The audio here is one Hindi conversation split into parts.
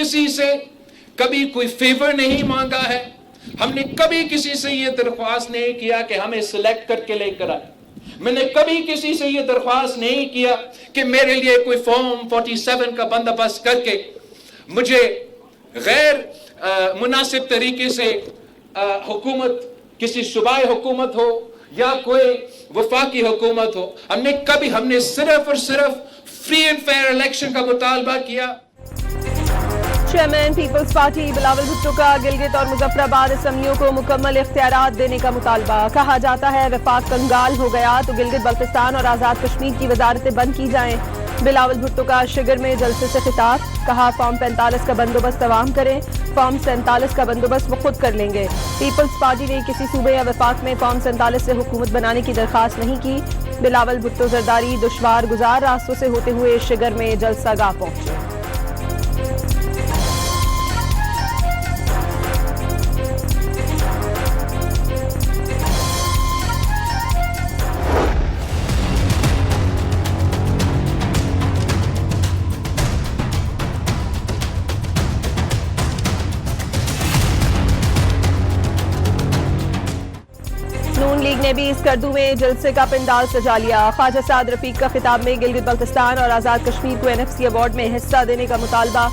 किसी से कभी कोई फेवर नहीं मांगा है, हमने कभी किसी से ये दरख्वास्त नहीं किया कि हमें सिलेक्ट करके लेकर आए, मैंने कभी किसी से ये दरख्वास्त नहीं किया कि मेरे लिए कोई फॉर्म 47 का बंदोबस्त करके मुझे गैर मुनासिब तरीके से हुकूमत, किसी सूबाई हुकूमत हो या कोई वफाकी हुकूमत हो, हमने सिर्फ और सिर्फ फ्री एंड फेयर इलेक्शन का मुतालबा किया। Chairman Peoples Party Bilawal Bhutto का गिलगित और मुजफ्फराबाद असम्बलियों को मुकम्मल इख्तियारात देने का मुतालबा। कहा जाता है वफाक कंगाल हो गया तो गिलगित बल्तिस्तान और आज़ाद कश्मीर की वजारतें बंद की जाएं। बिलावल भुट्टो का शिगर में जलसे से खिताब, कहा फॉर्म 45 का बंदोबस्त तमाम करें, फॉर्म 47 का बंदोबस्त वो खुद कर लेंगे। पीपल्स पार्टी ने किसी सूबे या वफाक में फॉर्म 47 से हुकूमत बनाने की दरख्वास्त नहीं की। बिलावल भुट्टो जरदारी दुश्वार गुजार रास्तों से होते हुए शिगर में जलसा गाह पहुंचे। नून लीग ने भी स्कर्दू में जलसे का पंडाल सजा लिया। ख्वाजा साद रफीक का खिताब में गिलगित बल्तिस्तान और आज़ाद कश्मीर को NFC अवार्ड में हिस्सा देने का मुतालबा।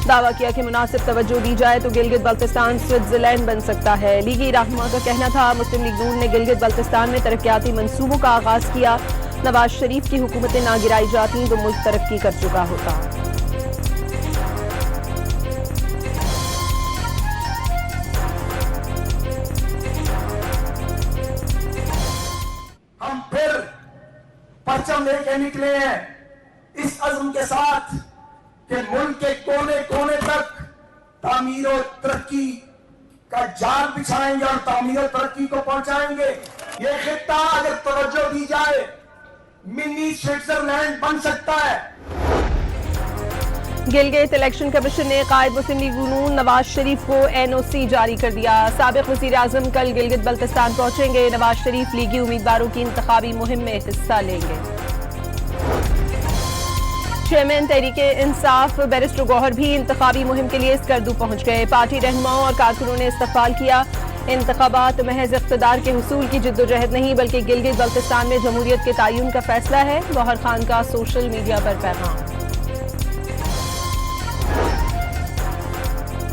दावा किया कि मुनासिब तवज्जो दी जाए तो गिलगित बल्तिस्तान स्विट्जरलैंड बन सकता है। लीगी रहनुमा का कहना था मुस्लिम लीग नून ने गिलगित बल्तिस्तान में तरक्याती मंसूबों का आगाज किया। नवाज शरीफ की हुकूमतें ना गिराई जाती तो मुल्क तरक्की कर चुका होता। हम फिर परचम लेके निकले हैं इस अज़्म के साथ कि मुल्क के कोने कोने तक तामीर और तरक्की का जाल बिछाएंगे और तामीर और तरक्की को पहुंचाएंगे। ये खित्ता अगर तवज्जो दी जाए मिनी स्विट्जरलैंड बन सकता है। गिलगित इलेक्शन कमीशन ने कायद मुस्लिम लीग नून नवाज शरीफ को NOC जारी कर दिया। साबिक वज़ीर आज़म कल गिलगित बल्तिस्तान पहुंचेंगे। नवाज शरीफ लीगी उम्मीदवारों की इंतखाबी मुहिम में हिस्सा लेंगे। चेयरमैन तहरीके इंसाफ बैरिस्टर गौहर भी इंतखाबी मुहिम के लिए स्कर्दू पहुंच गए। पार्टी रहनुमाओं और कारकुनों ने इस्तक़बाल किया। इंतखाबात महज इक़्तिदार के हुसूल की जिद्दोजहद नहीं बल्कि गिलगित बल्तिस्तान में जमहूरियत के तयन का फैसला है। गौहर खान का सोशल मीडिया पर पैगाम।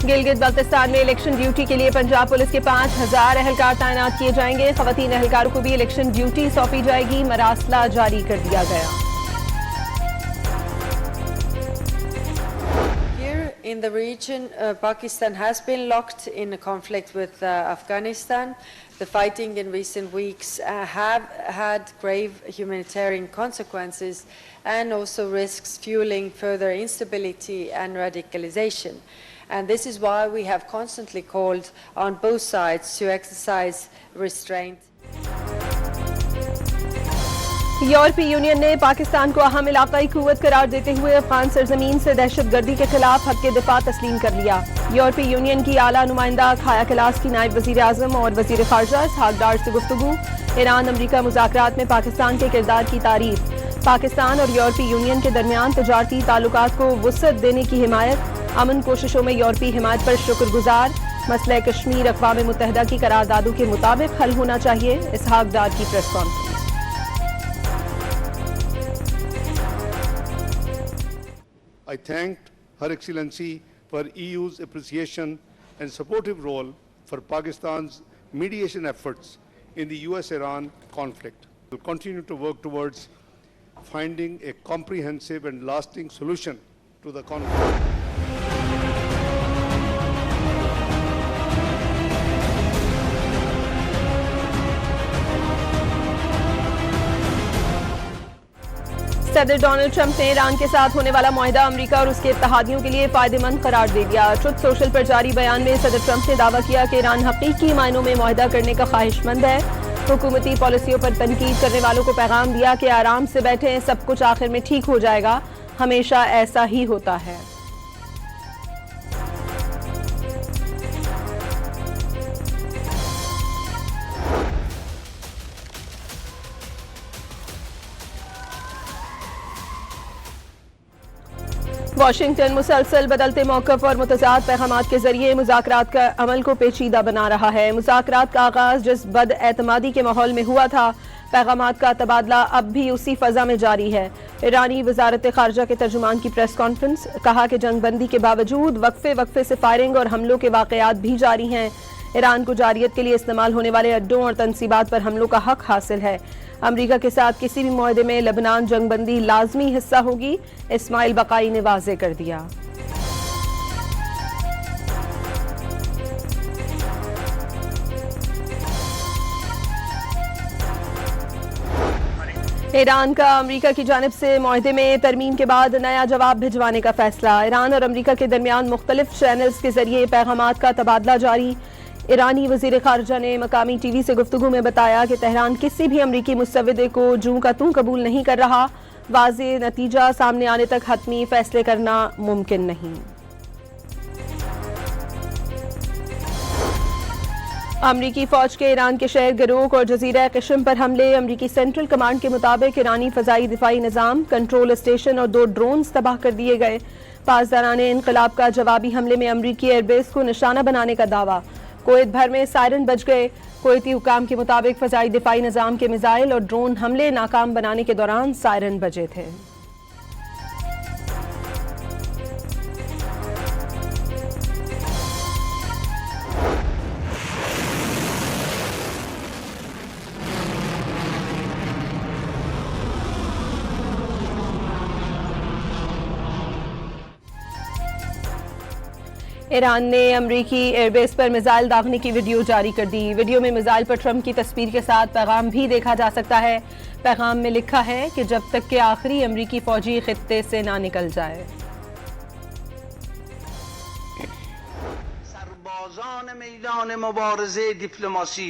गिलगित बल्तिस्तान में इलेक्शन ड्यूटी के लिए पंजाब पुलिस के 5000 एहलकार तैनात किए जाएंगे। खवातीन एहलकारों को भी इलेक्शन ड्यूटी सौंपी जाएगी। मरासला जारी कर दिया गया। In the region, Pakistan has been locked in a conflict with Afghanistan. The fighting in recent weeks have had grave humanitarian consequences and also risks fueling further instability and radicalization. And this is why we have constantly called on both sides to exercise restraint. यूरोपीय यूनियन ने पाकिस्तान को अहम इलाकाई कुव्वत करार देते हुए अफगान सरजमीन से दहशतगर्दी के खिलाफ हक के दिफा तस्लीम कर लिया। यूरोपीय यूनियन की आला नुमाइंदा खाया कलास की नायब वजीर आजम और वजीर खारजा इसहाक डार से गुफ्तगू। ईरान अमरीका मुज़ाकरात में पाकिस्तान के किरदार की तारीफ। पाकिस्तान और यूरोपीय यूनियन के दरमियान तजारती ताल्लुकात को वुसअत देने की हिमायत। अमन कोशिशों में यूरोपीय हिमायत पर शुक्रगुजार। मसला कश्मीर अक़वाम मुत्तहिदा की करारदादों के मुताबिक हल होना चाहिए। इसहाक डार की press conference. I thanked Her Excellency for EU's appreciation and supportive role for Pakistan's mediation efforts in the US-Iran conflict. We will continue to work towards finding a comprehensive and lasting solution to the conflict. सदर डोनाल्ड ट्रंप ने ईरान के साथ होने वाला मुआहिदा अमेरिका और उसके इत्तेहादियों के लिए फायदेमंद करार दे दिया। ट्रुथ सोशल पर जारी बयान में सदर ट्रंप ने दावा किया कि ईरान हकीकी मायनों में मुआहिदा करने का ख्वाहिशमंद है। हुकूमती पॉलिसियों पर तनकीद करने वालों को पैगाम दिया कि आराम से बैठें, सब कुछ आखिर में ठीक हो जाएगा। हमेशा ऐसा ही होता है। वाशिंगटन मुसलसल बदलते मौक़िफ़ और मुतज़ाद पैगामात के जरिए मुज़ाकरात का अमल को पेचीदा बना रहा है। मुज़ाकरात का आगाज़ जिस बदएतमादी के माहौल में हुआ था, पैगामात का तबादला अब भी उसी फ़ज़ा में जारी है। ईरानी वज़ारत ख़ारजा के तर्जुमान की प्रेस कॉन्फ्रेंस, कहा कि जंगबंदी के बावजूद वक्फे वक्फे से फायरिंग और हमलों के वाक़यात भी जारी हैं। ईरान को जारियत के लिए इस्तेमाल होने वाले अड्डों और तनसीबात पर हमलों का हक हासिल है। अमरीका के साथ किसी भी मुआहदे में लेबनान जंगबंदी लाजमी हिस्सा होगी, इस्माइल बकाई ने वाज़े कर दिया। ईरान का अमरीका की जानिब से मुआहदे में तरमीम के बाद नया जवाब भिजवाने का फैसला। ईरान और अमरीका के दरमियान मुख्तलिफ चैनल्स के जरिए पैगामात का तबादला जारी। ईरानी वज़ीर ख़ारजा ने मकामी टीवी से गुफ्तगू में बताया कि तेहरान किसी भी अमरीकी मुसव्विदे को जूं का तूं कबूल नहीं कर रहा। वाज़े नतीजा सामने आने तक हतमी फैसले करना मुमकिन नहीं। अमरीकी फ़ौज के ईरान के शहर गरोक और जजीरा क़िश्म पर हमले। अमरीकी सेंट्रल कमांड के मुताबिक ईरानी फ़ज़ाई दिफाई निज़ाम, कंट्रोल स्टेशन और 2 ड्रोन्स तबाह कर दिए गए। पासदाराने इनकलाब का जवाबी हमले में अमरीकी एयरबेस को निशाना बनाने का दावा। कुवैत भर में सायरन बज गए। कुवैती हुकाम के मुताबिक फ़ज़ाई दिफाई निज़ाम के मिसाइल और ड्रोन हमले नाकाम बनाने के दौरान सायरन बजे थे। ईरान ने अमरीकी एयरबेस पर मिसाइल दागने की वीडियो जारी कर दी। वीडियो में मिसाइल पर ट्रंप की तस्वीर के साथ पैगाम भी देखा जा सकता है। पैगाम में लिखा है कि जब तक के आखिरी अमरीकी फौजी खित्ते से ना निकल जाए। सरबाज़ान मैदान मुबारज़े डिप्लोमासी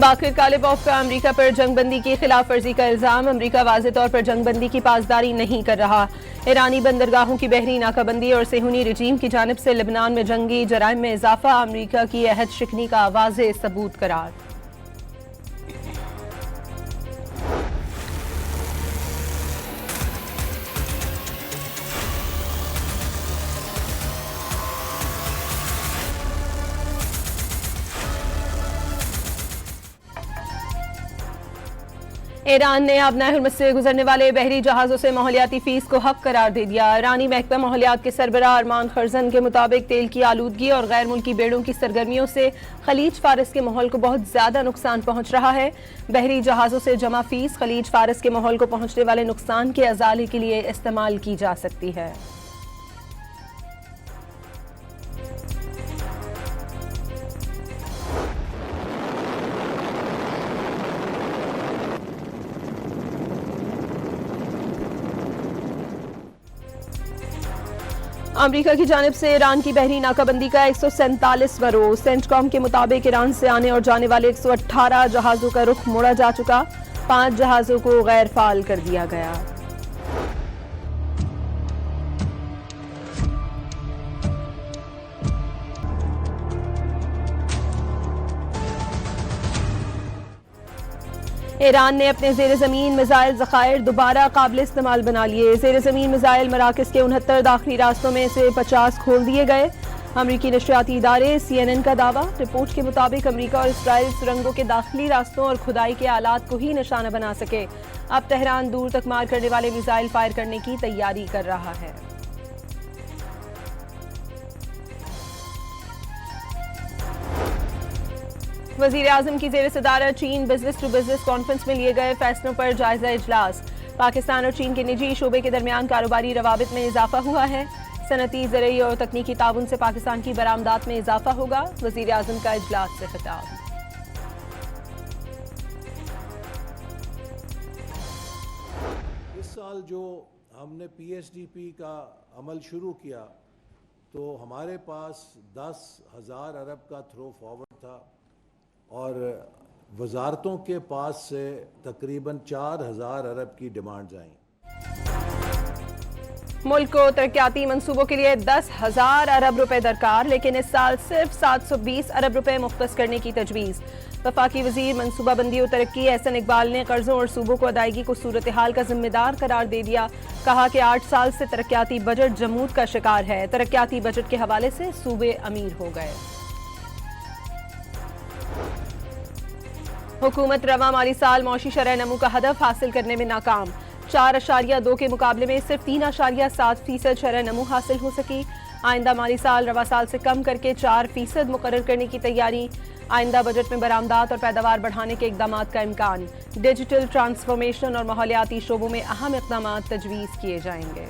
बाकिर कालिबॉफ का अमरीका पर जंगबंदी की खिलाफ वर्जी का इल्जाम। अमरीका वाज़े तौर पर जंगबंदी की पासदारी नहीं कर रहा। ईरानी बंदरगाहों की बहरी नाकाबंदी और सेहूनी रजीम की जानिब से लेबनान में जंगी जराइम में इजाफा अमरीका की अहद शिकनी का वाज़े सबूत करार। ईरान ने अब नहर मुस्से से गुजरने वाले बहरी जहाज़ों से माहौलियाती फीस को हक करार दे दिया। ईरानी महकमा माहौलियात के सरबराह अरमान खरजन के मुताबिक तेल की आलूदगी और गैर मुल्की बेड़ों की सरगर्मियों से खलीज फारस के माहौल को बहुत ज़्यादा नुकसान पहुँच रहा है। बहरी जहाज़ों से जमा फीस खलीज फारस के माहौल को पहुँचने वाले नुकसान के अजाले के लिए इस्तेमाल की जा सकती है। अमरीका की जानिब से ईरान की बहरी नाकाबंदी का 147वां रोज। सेंटकॉम के मुताबिक ईरान से आने और जाने वाले 118 जहाज़ों का रुख मोड़ा जा चुका। 5 जहाज़ों को गैर फाल कर दिया गया। ईरान ने अपने जेर ज़मीन मिसाइल ज़खायर दोबारा काबिल इस्तेमाल बना लिए। जेर ज़मीन मिसाइल मराकज़ के 69 दाखिली रास्तों में से 50 खोल दिए गए। अमरीकी नशरियाती इदारे CNN का दावा। रिपोर्ट के मुताबिक अमरीका और इसराइल सुरंगों के दाखिली रास्तों और खुदाई के आलात को ही निशाना बना सके। अब तेहरान दूर तक मार करने वाले मिसाइल फायर करने की तैयारी कर रहा है। वज़ीर आज़म की ज़ेर सदारत चीन बिजनेस टू बिजनेस कॉन्फ्रेंस में लिए गए फैसलों पर जायजा इजलास। पाकिस्तान और चीन के निजी शोबे के दरमियान कारोबारी रवाबित में इजाफा हुआ है। सनती, ज़रई और तकनीकी ताउन से पाकिस्तान की बरामदात में इजाफा होगा। वज़ीर आज़म का इजलास से खिताब। इस साल जो हमने PSDP का अमल शुरू किया तो हमारे पास 10,000 अरब का थ्रो फॉरवर्ड था और वजारतों के पास से तकरीबन 4,000 अरब की डिमांड्स आई। मुल्क को तरक्याती मंसूबों के लिए 10,000 अरब रुपए दरकार, लेकिन इस साल सिर्फ 720 अरब रुपए मुख्तस करने की तजवीज़। वफाकी वजीर मनसूबाबंदी और तरक्की एहसन इकबाल ने कर्जों और सूबों को अदायगी को सूरत हाल का जिम्मेदार करार दे दिया। कहा कि 8 साल से तरक्याती बजट जमूद का शिकार है। तरक्याती बजट के हवाले से सूबे अमीर हो गए। हुकूमत रवा माली साल मौशी शरह नमू का हदफ हासिल करने में नाकाम। 4.2 के मुकाबले में सिर्फ 3.7% शरह नमू हासिल हो सकी। आइंदा माली साल रवा साल से कम करके 4% मुकर्रर करने की तैयारी। आइंदा बजट में बरामदात और पैदावार बढ़ाने के इकदाम का इम्कान। डिजिटल ट्रांसफॉर्मेशन और माहौलियाती शोबों में अहम इकदाम तजवीज़ किए जाएंगे।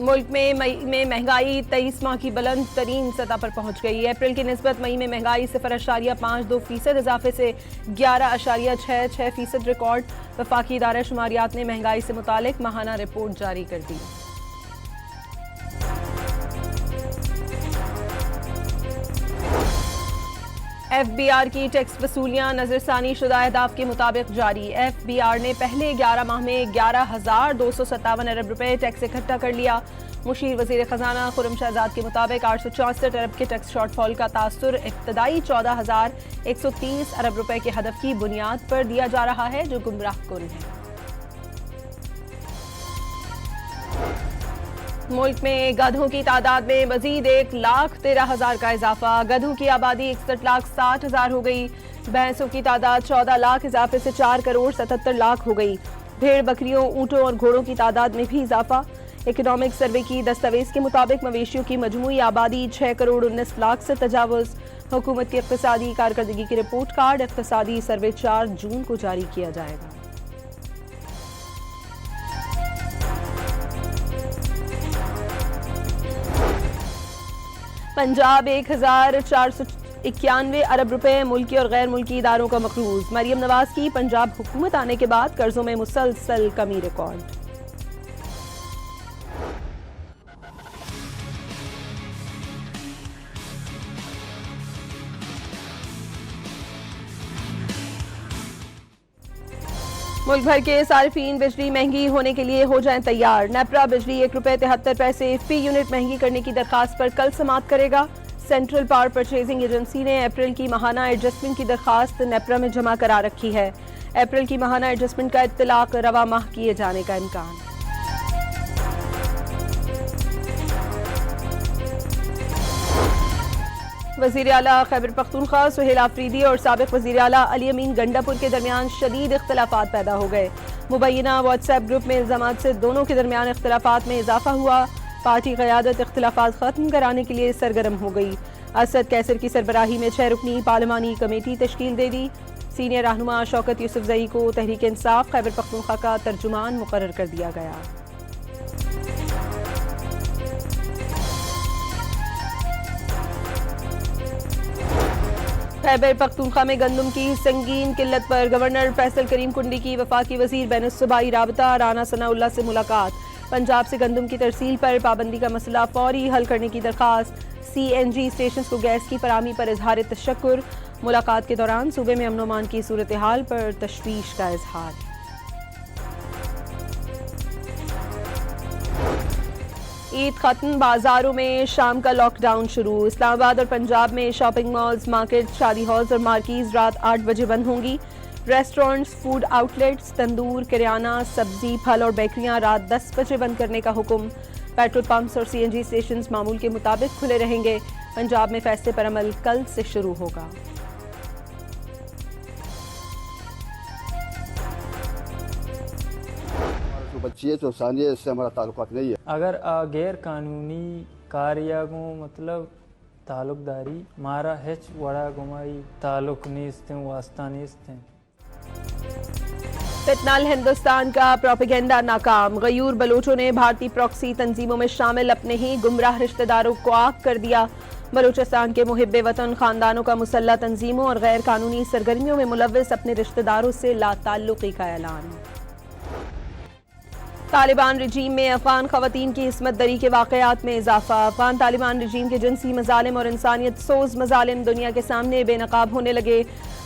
मुल्क में मई में महंगाई 23 माह की बुलंद तरीन सतह पर पहुंच गई। अप्रैल की निस्बत मई में महंगाई 0.52% इजाफे से 11.66% रिकॉर्ड। वफाकी इदारा शुमारियात ने महंगाई से मुतालिक माहाना रिपोर्ट जारी कर दी। FBR की टैक्स वसूलियां नजरसानी शुदा अहदाफ के मुताबिक जारी। FBR ने पहले 11 माह में 11,257 अरब रुपए टैक्स इकट्ठा कर लिया। मुशीर वजीर खजाना खुर्रम शहजाद के मुताबिक 864 अरब के टैक्स शॉर्टफॉल का तासुर इब्तदाई 14,130 अरब रुपए के हदफ की बुनियाद पर दिया जा रहा है, जो गुमराह कुन है। मुल्क में गधों की तादाद में मजीद 1,13,000 का इजाफा। गधों की आबादी 61,60,000 हो गई। भैंसों की तादाद 14 लाख इजाफे से 4,77,00,000 हो गई। भेड़ बकरियों, ऊँटों और घोड़ों की तादाद में भी इजाफा। इकोनॉमिक सर्वे की दस्तावेज के मुताबिक मवेशियों की मजमूई आबादी 6,19,00,000 से तजावुज। हुकूमत की इक़्तिसादी कारकर्दगी की रिपोर्ट कार्ड इक़्तिसादी सर्वे 4 जून को जारी किया जाएगा। पंजाब 1,491 अरब रुपए मुल्की और गैर मुल्की इदारों का मक़रूज़। मरियम नवाज की पंजाब हुकूमत आने के बाद कर्जों में मुसलसल कमी रिकॉर्ड। मुल्क भर के सार्फिन बिजली महंगी होने के लिए हो जाएं तैयार। नेपरा बिजली ₹1.73 फी यूनिट महंगी करने की दरखास्त पर कल समाअत करेगा। सेंट्रल पावर परचेजिंग एजेंसी ने अप्रैल की माहाना एडजस्टमेंट की दरखास्त नेपरा में जमा करा रखी है। अप्रैल की माहाना एडजस्टमेंट का इत्तलाक रवा माह किए जाने का इम्कान। वज़ीर आला खैबर पख्तूनख्वा सुहेल आफरीदी और साबिक वज़ीर आला अली अमीन गंडापुर के दरमियान शदीद इख्तलाफात पैदा हो गए। मुबैना व्हाट्सएप ग्रुप में इल्ज़ामात से दोनों के दरमियान इख्तलाफात में इजाफा हुआ। पार्टी क़यादत इख्तलाफात ख़त्म कराने के लिए सरगर्म हो गई। असद कैसर की सरबराही में 6 रुकनी पार्लिमानी कमेटी तश्कील दे दी। सीनियर रहनुमा शौकत यूसुफजई को तहरीक इंसाफ खैबर पख्तूनख्वा का तर्जुमान मुकर्रर कर दिया गया। खैबर पख्तूनख्वा में गंदम की संगीन किल्लत पर गवर्नर फैसल करीम कुंडी की वफाकी वजीर बैनुस्सूबाई राबता राना सनाउल्लाह से मुलाकात। पंजाब से गंदम की तरसील पर पाबंदी का मसला फौरी हल करने की दरखास्त। CNG स्टेशन को गैस की फराहमी पर इजहार तशक्कुर। मुलाकात के दौरान सूबे में अमन अमान की सूरत हाल पर तशवीश का इजहार। ईद खत्म, बाजारों में शाम का लॉकडाउन शुरू। इस्लामाबाद और पंजाब में शॉपिंग मॉल्स, मार्केट, शादी हॉल्स और मार्कीज रात 8 बजे बंद होंगी। रेस्टोरेंट्स, फूड आउटलेट्स, तंदूर, किराना, सब्जी, फल और बेकरियां रात 10 बजे बंद करने का हुक्म। पेट्रोल पंप्स और CNG स्टेशन मामूल के मुताबिक खुले रहेंगे। पंजाब में फैसले पर अमल कल से शुरू होगा। बच्ची है तो सानिया, इससे हमारा ताल्लुकात नहीं है। अगर गैर कानूनी कार्य को मतलब ताल्लुकदारी मारा हेच वड़ा गुमाई ताल्लुक नीस्ते वास्ता नीस्ते। फितनाल हिंदुस्तान का प्रोपेगेंडा नाकाम। गयूर बलोचों ने भारतीय प्रॉक्सी तंजीमों में शामिल अपने ही गुमराह रिश्तेदारों को आग कर दिया। बलूचिस्तान के मुहिब्बे वतन खानदानों का मुसल्लह तंजीमों और गैर कानूनी सरगर्मियों में मुलव्वस अपने रिश्तेदारों से लाताल्लुकी का ऐलान। तालिबान रजीम में अफगान खवातीन की इस्मत दरी के वाकयात में इजाफा। अफगान तालिबान रजीम के जिनसी मजालिम और इंसानियत सोज मजालिम दुनिया के सामने बेनकाब होने लगे।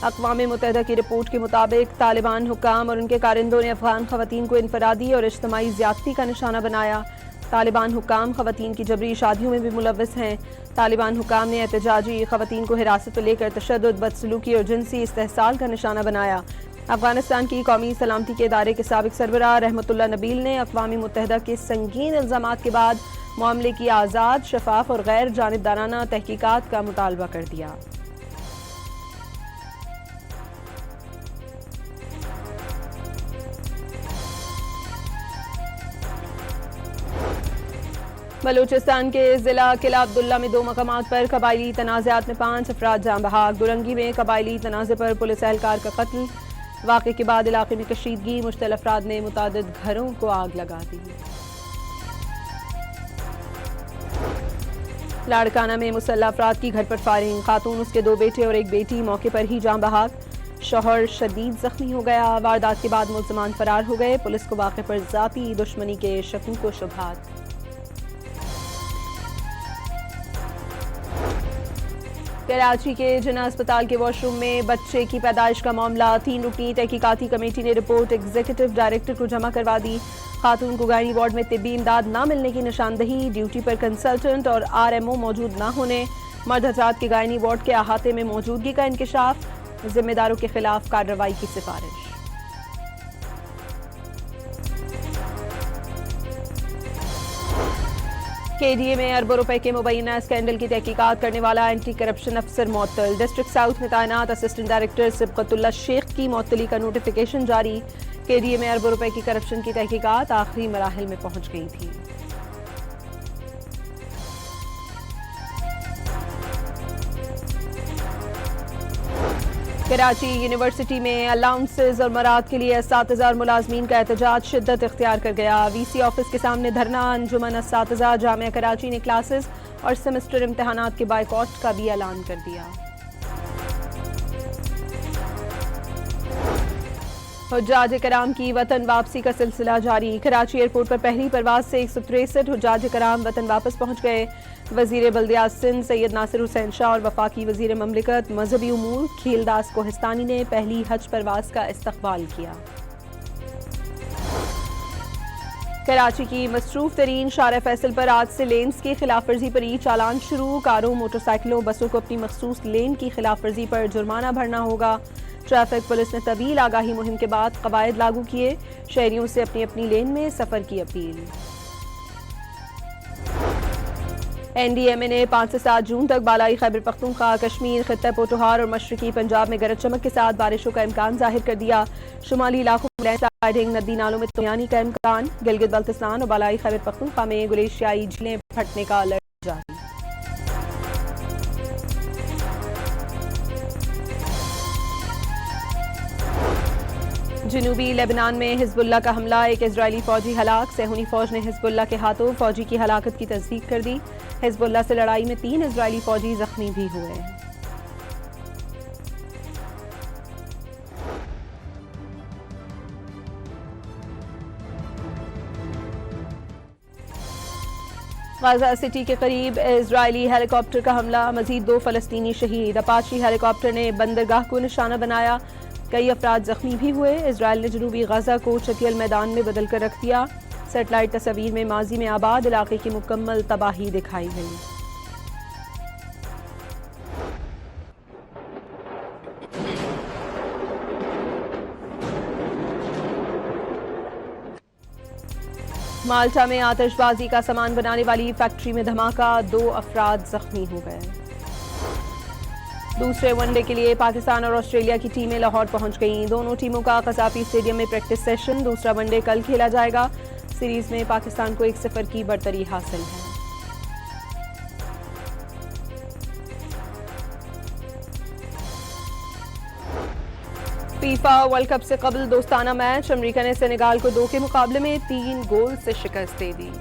अक़वाम मुत्तहिदा की रिपोर्ट के मुताबिक तालिबान हुक्काम और उनके कारिंदों ने अफगान खवातीन को इनफरादी और इज्तिमाई ज़्यादती का निशाना बनाया। तालिबान हुक्काम खवातीन की जबरी शादियों में भी मुलव्वस हैं। तालिबान हुक्काम ने एहतजाजी खवातीन को हिरासत में लेकर तशद्दुद, बदसलूकी और जिनसी इस्तेहसाल का निशाना बनाया। अफगानिस्तान की कौमी सलामती के इदारे के साबिक सरबराह रहमतुल्लाह नबील ने अक़वाम मुत्तहिदा के संगीन इल्ज़ामात के बाद मामले की आज़ाद, शफाफ और गैर जानिबदाराना तहकीकात का मुतालबा कर दिया। बलूचिस्तान के जिला किला अब्दुल्ला में 2 मकामात पर कबायली तनाज़ात में 5 अफराद जाँ बहक। दुरंगी में कबायली तनाज़े पर पुलिस एहलकार का कत्ल। वाक़े के बाद इलाके में कशीदगी, मुश्तल अफराद ने मुतादिद घरों को आग लगा दी। लाड़काना में मुसल्लह अफराद की घर पर फायरिंग। खातून, उसके 2 बेटे और 1 बेटी मौके पर ही जाँ बहक। शौहर शदीद जख्मी हो गया। वारदात के बाद मुल्ज़िमान फरार हो गए। पुलिस को वाक़े पर ज़ाती दुश्मनी के शकूक व शुबहात। कराची के जिना अस्पताल के वॉशरूम में बच्चे की पैदाइश का मामला। 3 रुकनी तहकीकाती कमेटी ने रिपोर्ट एग्जीक्यूटिव डायरेक्टर को जमा करवा दी। खातून को गायनी वार्ड में तिब्बी इमदाद न मिलने की निशानदही। ड्यूटी पर कंसल्टेंट और RMO मौजूद न होने। मर्द हज़रात के गायनी वार्ड के अहाते में मौजूदगी का इंकशाफ। जिम्मेदारों के खिलाफ कार्रवाई की सिफारिश। KDA में अरबों रुपए के मुबैना स्कैंडल की तहकीकात करने वाला एंटी करप्शन अफसर मुअत्तल। डिस्ट्रिक्ट साउथ में तैनात असिस्टेंट डायरेक्टर सिबकतुल्लाह शेख की मुअत्तली का नोटिफिकेशन जारी। KDA में अरबों रुपए की करप्शन की तहकीकात आखिरी मराहिल में पहुंच गई थी। कराची यूनिवर्सिटी में अलाउंसेज और मराद के लिए असातिज़ा और मुलाजमीन का एहतजाज शिद्दत इख्तियार कर गया। VC ऑफिस के सामने धरना। अंजुमन असातिज़ा जामिया कराची ने क्लासेस और सेमेस्टर इम्तहानात के बायकॉट का भी ऐलान कर दिया। हुज्जाज कराम की वतन वापसी का सिलसिला जारी। कराची एयरपोर्ट पर पहली परवाज से 163 हुज्जाज कराम वतन वापस पहुंच गए। वजीर बल्दियात सिंध सैयद नासिर हुसैन शाह और वफाकी वजीर ममलिकत मजहबी उमूर खीलदास कोहिस्तानी ने पहली हज परवाज का इस्तकबाल किया। कराची की मसरूफ तरीन शारा फैसल पर आज से लेन्स की खिलाफ वर्जी पर ई चालान शुरू। कारों, मोटरसाइकिलों, बसों को अपनी मखसूस लेन की खिलाफ वर्जी पर जुर्माना भरना होगा। ट्रैफिक पुलिस ने तवील आगाही मुहिम के बाद कवायद लागू किए। शहरियों से अपनी अपनी लेन में सफर की अपील। NDMA ने 5 से 7 जून तक बालाई खैबर पख्तूनख्वा, कश्मीर, खित्ता पोटोहार और मशरकी पंजाब में गरज चमक के साथ बारिशों का इम्कान जाहिर कर दिया। शुमाली इलाकों में लैंडस्लाइडिंग, नदी नालों में तूफानी का इम्कान। गिलगित बल्तिस्तान और बालाई खैबर पख्तूनख्वा में ग्लेशियाई झीलें फटने का अलर्ट जारी। जनूबी लेबनान में हिजबुल्लाह का हमला, एक इजरायली फौजी हलाक। सेहूनी फौज ने हिजबुल्लाह के हाथों फौजी की हलाकत की तस्दीक कर दी। हिजबुल्लाह से लड़ाई में 3 इजरायली फौजी जख्मी भी हुए हैं। गाजा सिटी के करीब इजरायली हेलीकॉप्टर का हमला, मजीद 2 फलस्तीनी शहीद। अपाची हेलीकॉप्टर ने बंदरगाह को निशाना बनाया। कई अफराद जख्मी भी हुए। इजरायल ने जनूबी गाजा को चटियल मैदान में बदल कर रख दिया। सेटेलाइट तस्वीर में माजी में आबाद इलाके की मुकम्मल तबाही दिखाई गई। माल्टा में आतिशबाजी का सामान बनाने वाली फैक्ट्री में धमाका, 2 अफराद जख्मी हो गए। दूसरे वनडे के लिए पाकिस्तान और ऑस्ट्रेलिया की टीमें लाहौर पहुंच गईं। दोनों टीमों का कसाफी स्टेडियम में प्रैक्टिस सेशन। दूसरा वनडे कल खेला जाएगा। सीरीज में पाकिस्तान को 1-0 की बढ़तरी हासिल है। फीफा वर्ल्ड कप से कबल दोस्ताना मैच, अमेरिका ने सेनेगाल को 2 के मुकाबले में 3 गोल से शिकस्त दे दी।